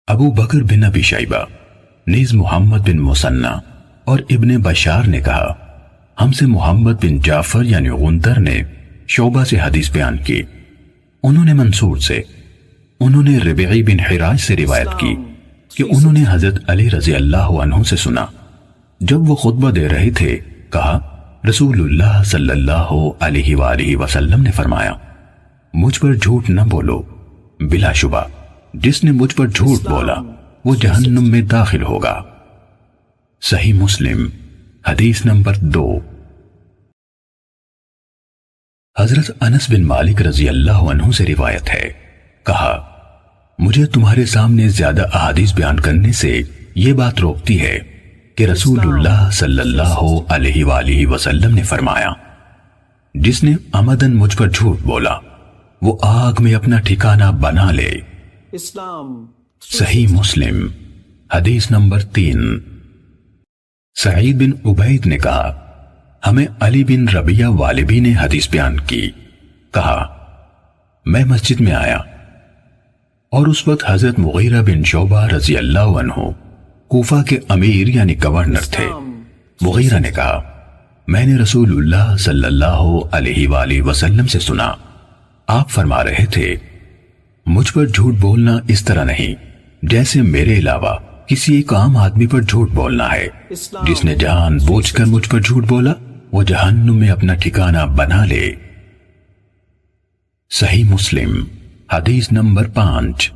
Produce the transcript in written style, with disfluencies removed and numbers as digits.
ابو بکر بن ابی شیبہ نیز محمد بن مسنہ اور ابن بشار نے کہا ہم سے محمد بن جعفر یعنی غندر نے شعبہ سے حدیث بیان کی، انہوں نے منصور سے، انہوں نے ربعی بن حراج سے روایت کی کہ انہوں نے حضرت علی رضی اللہ عنہ سے سنا، جب وہ خطبہ دے رہے تھے کہا رسول اللہ صلی اللہ علیہ وآلہ وسلم نے فرمایا مجھ پر جھوٹ نہ بولو، بلا شبہ جس نے مجھ پر جھوٹ بولا وہ جہنم میں داخل ہوگا۔ صحیح مسلم حدیث نمبر 2۔ حضرت انس بن مالک رضی اللہ عنہ سے روایت ہے، کہا مجھے تمہارے سامنے زیادہ احادیث بیان کرنے سے یہ بات روکتی ہے کہ رسول اللہ صلی اللہ علیہ وآلہ وسلم نے فرمایا جس نے عمدن مجھ پر جھوٹ بولا وہ آگ میں اپنا ٹھکانہ بنا لے۔ صحیح مسلم حدیث نمبر 3۔ سعید بن عبید نے کہا ہمیں علی بن ربیہ والبی نے حدیث بیان کی، کہا میں مسجد میں آیا اور اس وقت حضرت مغیرہ بن شعبہ رضی اللہ عنہ کوفہ کے امیر یعنی گورنر تھے۔ مغیرہ نے کہا میں نے رسول اللہ صلی اللہ علیہ وآلہ وسلم سے سنا، آپ فرما رہے تھے مجھ پر جھوٹ بولنا اس طرح نہیں جیسے میرے علاوہ کسی ایک عام آدمی پر جھوٹ بولنا ہے، جس نے جان بوجھ کر مجھ پر جھوٹ بولا وہ جہنم میں اپنا ٹھکانہ بنا لے۔ صحیح مسلم حدیث نمبر 5۔